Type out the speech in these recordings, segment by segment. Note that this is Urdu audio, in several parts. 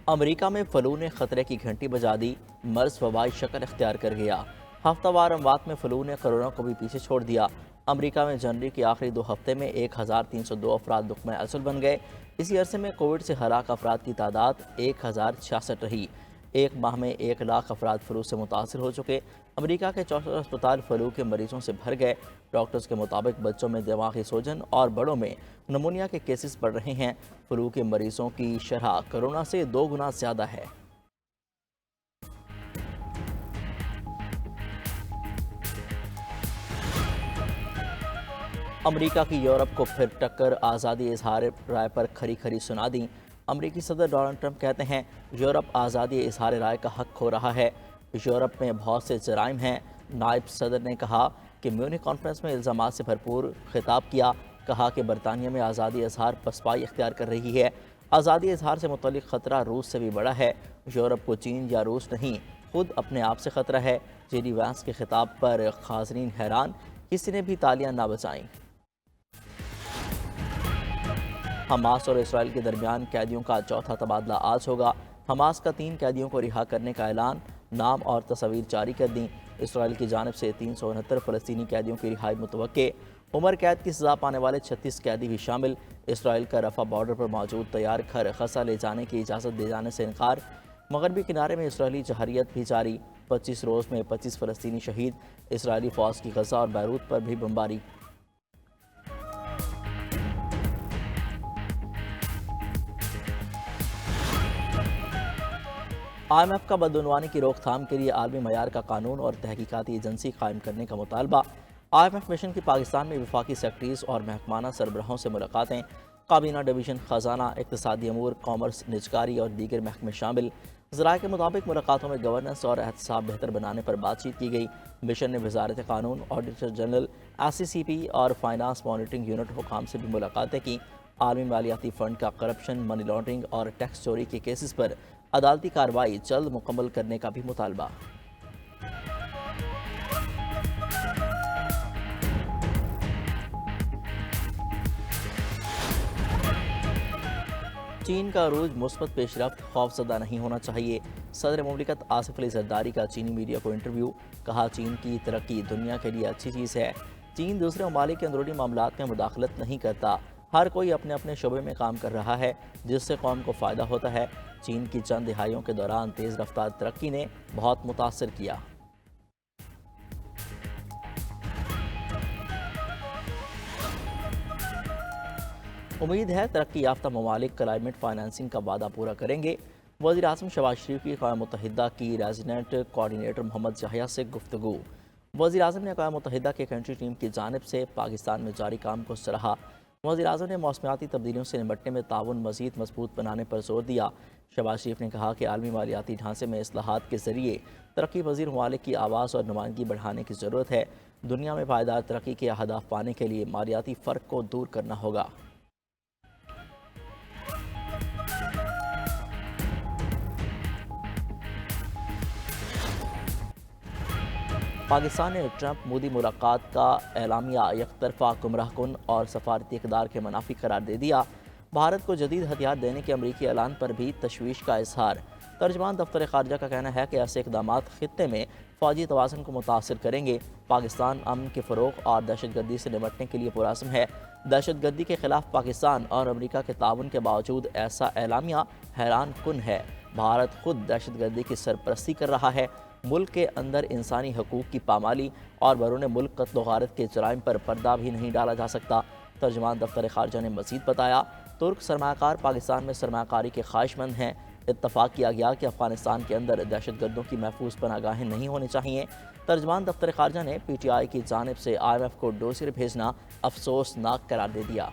امریکہ میں فلو نے خطرے کی گھنٹی بجا دی، مرض وبائی شکل اختیار کر گیا۔ ہفتہ وار اموات میں فلو نے کروڑوں کو بھی پیچھے چھوڑ دیا۔ امریکہ میں جنوری کے آخری 2 ہفتے میں 1302 افراد نقمۂ اصل بن گئے۔ اسی عرصے میں کووڈ سے ہلاک افراد کی تعداد 1066 رہی۔ ایک ماہ میں 1 لاکھ افراد فلو سے متاثر ہو چکے۔ امریکہ کے 64 اسپتال فلو کے مریضوں سے بھر گئے۔ ڈاکٹرز کے مطابق بچوں میں دماغی سوجن اور بڑوں میں نمونیا کے کیسز بڑھ رہے ہیں۔ فلو کے مریضوں کی شرح کرونا سے 2 گنا زیادہ ہے۔ امریکہ کی یورپ کو پھر ٹکر، آزادی اظہار رائے پر کھری کھری سنا دیں۔ امریکی صدر ڈونلڈ ٹرمپ کہتے ہیں یورپ آزادی اظہار رائے کا حق کھو رہا ہے۔ یورپ میں بہت سے جرائم ہیں۔ نائب صدر نے کہا کہ میونخ کانفرنس میں الزامات سے بھرپور خطاب کیا، کہا کہ برطانیہ میں آزادی اظہار پسپائی اختیار کر رہی ہے۔ آزادی اظہار سے متعلق خطرہ روس سے بھی بڑا ہے۔ یورپ کو چین یا روس نہیں، خود اپنے آپ سے خطرہ ہے۔ جے ڈی وینس کے خطاب پر حاضرین حیران، کسی نے بھی تالیاں نہ بجائیں۔ حماس اور اسرائیل کے درمیان قیدیوں کا چوتھا تبادلہ آج ہوگا۔ حماس کا 3 قیدیوں کو رہا کرنے کا اعلان، نام اور تصاویر جاری کر دیں۔ اسرائیل کی جانب سے 369 فلسطینی قیدیوں کی رہائی متوقع۔ عمر قید کی سزا پانے والے 36 قیدی بھی شامل۔ اسرائیل کا رفح بارڈر پر موجود تیار گھر غزہ لے جانے کی اجازت دے جانے سے انکار۔ مغربی کنارے میں اسرائیلی جارحیت بھی جاری، 25 روز میں 25 فلسطینی شہید۔ اسرائیلی فوج کی غزہ اور بیروت پر بھی بمباری۔ آئی ایم ایف کا بدعنوانی کی روک تھام کے لیے عالمی معیار کا قانون اور تحقیقاتی ایجنسی قائم کرنے کا مطالبہ۔ آئی ایم ایف مشن کی پاکستان میں وفاقی سیکرٹریز اور محکمانہ سربراہوں سے ملاقاتیں۔ کابینہ ڈویژن خزانہ، اقتصادی امور، کامرس، نجکاری اور دیگر محکمے شامل۔ ذرائع کے مطابق ملاقاتوں میں گورننس اور احتساب بہتر بنانے پر بات چیت کی گئی۔ مشن نے وزارت قانون، آڈیٹر جنرل، ایس سی سی پی اور فائنانس مانیٹرنگ یونٹ حکام سے بھی ملاقاتیں کی۔ عالمی مالیاتی فنڈ کا کرپشن، منی لانڈرنگ اور ٹیکس چوری کے کیسز پر عدالتی کارروائی جلد مکمل کرنے کا بھی مطالبہ۔ چین کا عروج مثبت پیش رفت، خوف زدہ نہیں ہونا چاہیے۔ صدر مملکت آصف علی زرداری کا چینی میڈیا کو انٹرویو، کہا چین کی ترقی دنیا کے لیے اچھی چیز ہے۔ چین دوسرے ممالک کے اندرونی معاملات میں مداخلت نہیں کرتا، ہر کوئی اپنے اپنے شعبے میں کام کر رہا ہے جس سے قوم کو فائدہ ہوتا ہے۔ چین کی چند دہائیوں کے دوران تیز رفتار ترقی نے بہت متاثر کیا۔ امید ہے ترقی یافتہ ممالک کلائمیٹ فائنانسنگ کا وعدہ پورا کریں گے۔ وزیر اعظم شہباز شریف کی اقوام متحدہ کی ریزیڈنٹ کوآرڈینیٹر محمد یحییٰ سے گفتگو۔ وزیر اعظم نے اقوام متحدہ کے کنٹری ٹیم کی جانب سے پاکستان میں جاری کام کو سراہا۔ وزیر اعظم نے موسمیاتی تبدیلیوں سے نمٹنے میں تعاون مزید مضبوط بنانے پر زور دیا۔ شہباز شریف نے کہا کہ عالمی مالیاتی ڈھانچے میں اصلاحات کے ذریعے ترقی پذیر ممالک کی آواز اور نمائندگی بڑھانے کی ضرورت ہے۔ دنیا میں پائیدار ترقی کے اہداف پانے کے لیے مالیاتی فرق کو دور کرنا ہوگا۔ پاکستان نے ٹرمپ مودی ملاقات کا اعلامیہ یک طرفہ، گمراہ کن اور سفارتی اقدار کے منافی قرار دے دیا۔ بھارت کو جدید ہتھیار دینے کے امریکی اعلان پر بھی تشویش کا اظہار۔ ترجمان دفتر خارجہ کا کہنا ہے کہ ایسے اقدامات خطے میں فوجی توازن کو متاثر کریں گے۔ پاکستان امن کے فروغ اور دہشت گردی سے نمٹنے کے لیے پرعزم ہے۔ دہشت گردی کے خلاف پاکستان اور امریکہ کے تعاون کے باوجود ایسا اعلامیہ حیران کن ہے۔ بھارت خود دہشت گردی کی سرپرستی کر رہا ہے۔ ملک کے اندر انسانی حقوق کی پامالی اور بیرون ملک قتل و غارت کے جرائم پر پردہ بھی نہیں ڈالا جا سکتا۔ ترجمان دفتر خارجہ نے مزید بتایا، ترک سرمایہ کار پاکستان میں سرمایہ کاری کے خواہش مند ہیں۔ اتفاق کیا گیا کہ افغانستان کے اندر دہشت گردوں کی محفوظ پناہ گاہیں نہیں ہونی چاہیے۔ ترجمان دفتر خارجہ نے پی ٹی آئی کی جانب سے آئی ایم ایف کو ڈوسیر بھیجنا افسوسناک قرار دے دیا۔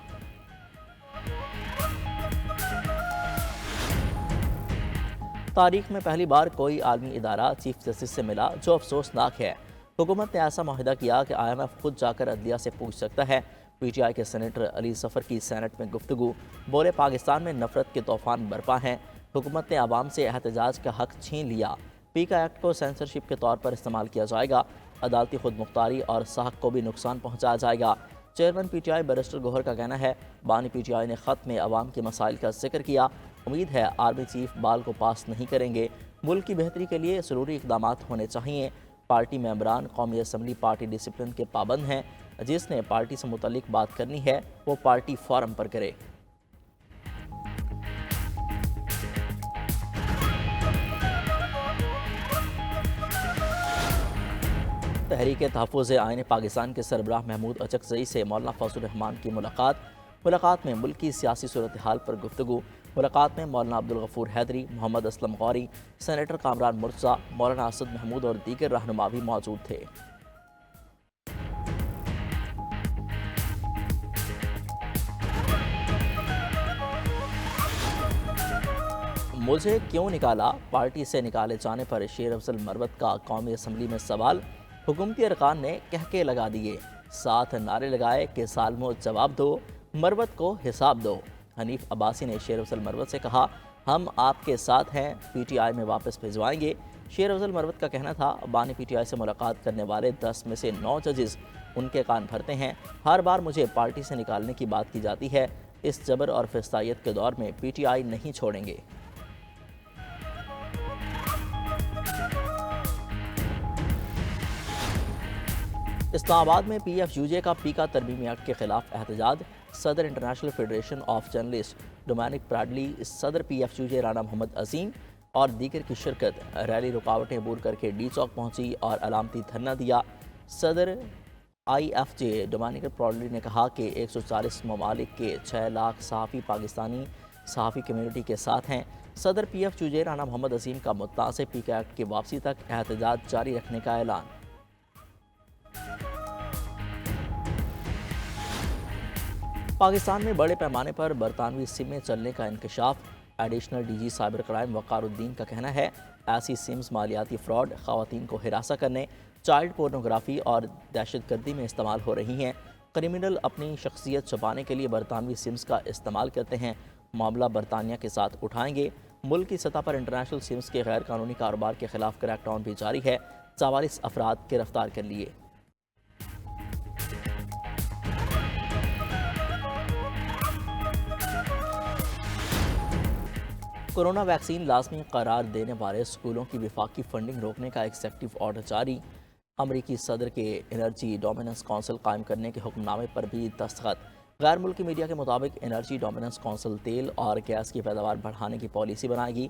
تاریخ میں پہلی بار کوئی عالمی ادارہ چیف جسٹس سے ملا، جو افسوسناک ہے۔ حکومت نے ایسا معاہدہ کیا کہ آئی ایم ایف خود جا کر عدلیہ سے پوچھ سکتا ہے۔ پی ٹی آئی کے سینیٹر علی ظفر کی سینٹ میں گفتگو، بولے پاکستان میں نفرت کے طوفان برپا ہیں۔ حکومت نے عوام سے احتجاج کا حق چھین لیا۔ پیکا ایکٹ کو سینسرشپ کے طور پر استعمال کیا جائے گا۔ عدالتی خود مختاری اور صحت کو بھی نقصان پہنچایا جائے گا۔ Chairman P T I barrister Gohar کا کہنا ہے بانی پی ٹی آئی نے خط میں عوام کے مسائل کا ذکر کیا، امید ہے آرمی چیف بال کو پاس نہیں کریں گے، ملک کی بہتری کے لیے ضروری اقدامات ہونے چاہیے، پارٹی ممبران قومی اسمبلی پارٹی ڈسپلن کے پابند ہیں، جس نے پارٹی سے متعلق بات کرنی ہے وہ پارٹی فورم پر کرے۔ تحریک تحفظ آئین پاکستان کے سربراہ محمود اچکزئی سے مولانا فضل الرحمان کی ملاقات میں ملکی سیاسی صورتحال پر گفتگو۔ ملاقات میں مولانا عبدالغفور حیدری، محمد اسلم غوری، سینیٹر کامران مرتضیٰ، مولانا اسد محمود اور دیگر رہنما بھی موجود تھے۔ مجھے کیوں نکالا؟ پارٹی سے نکالے جانے پر شیر افضل مروت کا قومی اسمبلی میں سوال، حکومتی ارکان نے کہکے لگا دیے، ساتھ نعرے لگائے کہ سالموں جواب دو، مروت کو حساب دو۔ حنیف عباسی نے شیر افضل مروت سے کہا ہم آپ کے ساتھ ہیں، پی ٹی آئی میں واپس بھجوائیں گے۔ شیر افضل مروت کا کہنا تھا بانی پی ٹی آئی سے ملاقات کرنے والے 10 میں سے 9 ججز ان کے کان بھرتے ہیں، ہر بار مجھے پارٹی سے نکالنے کی بات کی جاتی ہے، اس جبر اور فسطائیت کے دور میں پی ٹی آئی نہیں چھوڑیں گے۔ اسلام آباد میں پی ایف یو جے کا پیکا ترمیمی ایکٹ کے خلاف احتجاج، صدر international federation of journalist Dominique Pradalie, صدر P F U J Rana Muhammad Azeem اور دیگر کی شرکت۔ ریلی رکاوٹیں عبور کر کے ڈی چوک پہنچی اور علامتی دھرنا دیا۔ صدر آئی ایف جے ڈومینک پراڈلی نے کہا کہ 140 ممالک کے 6 لاکھ صحافی پاکستانی صحافی کمیونٹی کے ساتھ ہیں۔ صدر P F U J Rana Muhammad عظیم کا متنازع پیکا ایکٹ کی واپسی تک احتجاج جاری رکھنے کا اعلان۔ پاکستان میں بڑے پیمانے پر برطانوی سمیں چلنے کا انکشاف، additional D G cyber crime Waqar Uddin کا کہنا ہے ایسی سمز مالیاتی فراڈ، خواتین کو ہراساں کرنے، چائلڈ پورنوگرافی اور دہشت گردی میں استعمال ہو رہی ہیں۔ کرمنل اپنی شخصیت چھپانے کے لیے برطانوی سمز کا استعمال کرتے ہیں، معاملہ برطانیہ کے ساتھ اٹھائیں گے۔ ملک کی سطح پر انٹرنیشنل سمز کے غیر قانونی کاروبار کے خلاف کریک ڈاؤن بھی جاری ہے، 44 افراد گرفتار کر لیے۔ کورونا ویکسین لازمی قرار دینے والے اسکولوں کی وفاقی فنڈنگ روکنے کا ایگزیکٹو آرڈر جاری، امریکی صدر کے انرجی ڈومیننس کونسل قائم کرنے کے حکم نامے پر بھی دستخط۔ غیر ملکی میڈیا کے مطابق انرجی ڈومیننس کونسل تیل اور گیس کی پیداوار بڑھانے کی پالیسی بنائے گی۔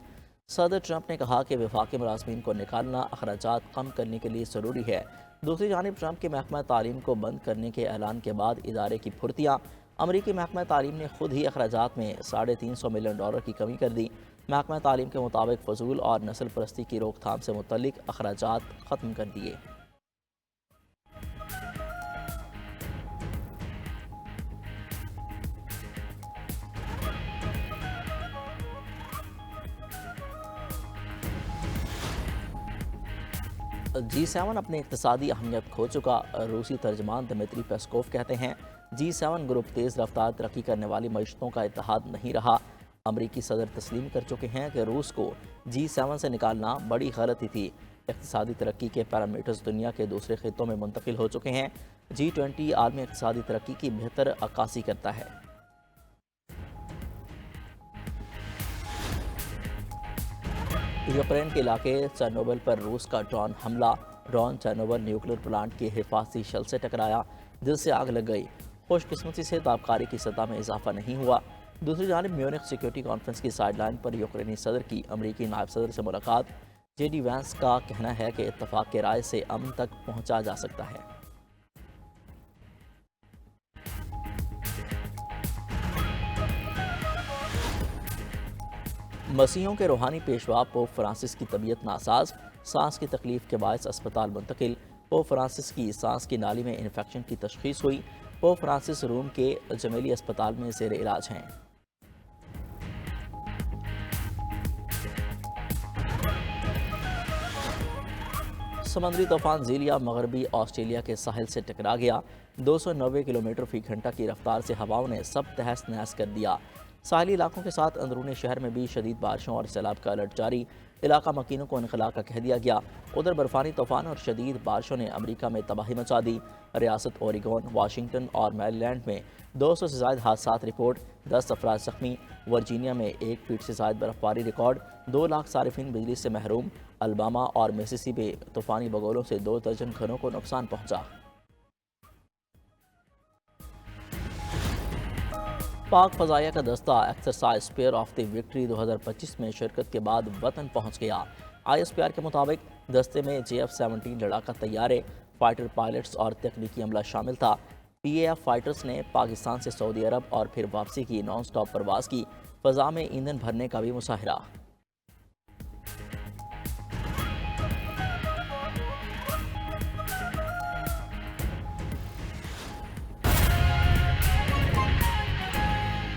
صدر ٹرمپ نے کہا کہ وفاقی ملازمین کو نکالنا اخراجات کم کرنے کے لیے ضروری ہے۔ دوسری جانب ٹرمپ کے محکمہ تعلیم کو بند کرنے کے اعلان کے بعد ادارے کی پھرتیاں، امریکی محکمہ تعلیم نے خود ہی اخراجات میں $350 ملین کی کمی کر دی۔ محکمہ تعلیم کے مطابق فضول اور نسل پرستی کی روک تھام سے متعلق اخراجات ختم کر دیے۔ G7 اپنی اقتصادی اہمیت کھو چکا، روسی ترجمان دمیتری پیسکوف کہتے ہیں G7 گروپ تیز رفتار ترقی کرنے والی معیشتوں کا اتحاد نہیں رہا۔ امریکی صدر تسلیم کر چکے ہیں کہ روس کو G7 سے نکالنا بڑی غلطی تھی۔ اقتصادی ترقی کے پیرامیٹرز دنیا کے دوسرے خطوں میں منتقل ہو چکے ہیں۔ G20 عالمی اقتصادی ترقی کی بہتر عکاسی کرتا ہے۔ یوکرین کے علاقے چرنوبل پر روس کا ڈرون حملہ، ڈرون چرنوبل نیوکلیر پلانٹ کے حفاظتی شل سے ٹکرایا جس سے آگ لگ گئی۔ خوش قسمتی سے تابکاری کی سطح میں اضافہ نہیں ہوا۔ دوسری جانب میونخ سیکیورٹی کانفرنس کی سائیڈ لائن پر یوکرینی صدر کی امریکی نائب صدر سے ملاقات، جے ڈی وینس کا کہنا ہے کہ اتفاق کے رائے سے امن تک پہنچا جا سکتا ہے۔ مسیحیوں کے روحانی پیشوا پوپ فرانسس کی طبیعت ناساز، سانس کی تکلیف کے باعث اسپتال منتقل۔ پوپ فرانسس کی سانس کی نالی میں انفیکشن کی تشخیص ہوئی۔ پوپ فرانسس روم کے جمیلی اسپتال میں زیر علاج ہیں۔ سمندری طوفان زیلیا مغربی آسٹریلیا کے ساحل سے ٹکرا گیا۔ 290 کلومیٹر فی گھنٹہ کی رفتار سے ہواؤں نے سب تہس نہس کر دیا۔ ساحلی علاقوں کے ساتھ اندرون شہر میں بھی شدید بارشوں اور سیلاب کا الرٹ جاری۔ علاقہ مکینوں کو انخلا کا کہہ دیا گیا۔ ادھر برفانی طوفان اور شدید بارشوں نے امریکہ میں تباہی مچا دی۔ ریاست اوریگون، واشنگٹن اور میری لینڈ میں 200 سے زائد حادثات رپورٹ، 10 افراد زخمی۔ ورجینیا میں 1 فٹ سے زائد برف باری ریکارڈ، 2 لاکھ صارفین بجلی سے محروم۔ الباما اور میسیسپی میں طوفانی بگولوں سے 2 درجن گھروں کو نقصان پہنچا۔ پاک فضائیہ کا دستہ exercise spear of the victory 2025 میں شرکت کے بعد وطن پہنچ گیا۔ آئی ایس پی آر کے مطابق دستے میں JF-17 لڑاکا طیارے، فائٹر پائلٹس اور تکنیکی عملہ شامل تھا۔ PAF فائٹرز نے پاکستان سے سعودی عرب اور پھر واپسی کی نان سٹاپ پرواز کی۔ فضا میں ایندھن بھرنے کا بھی مظاہرہ۔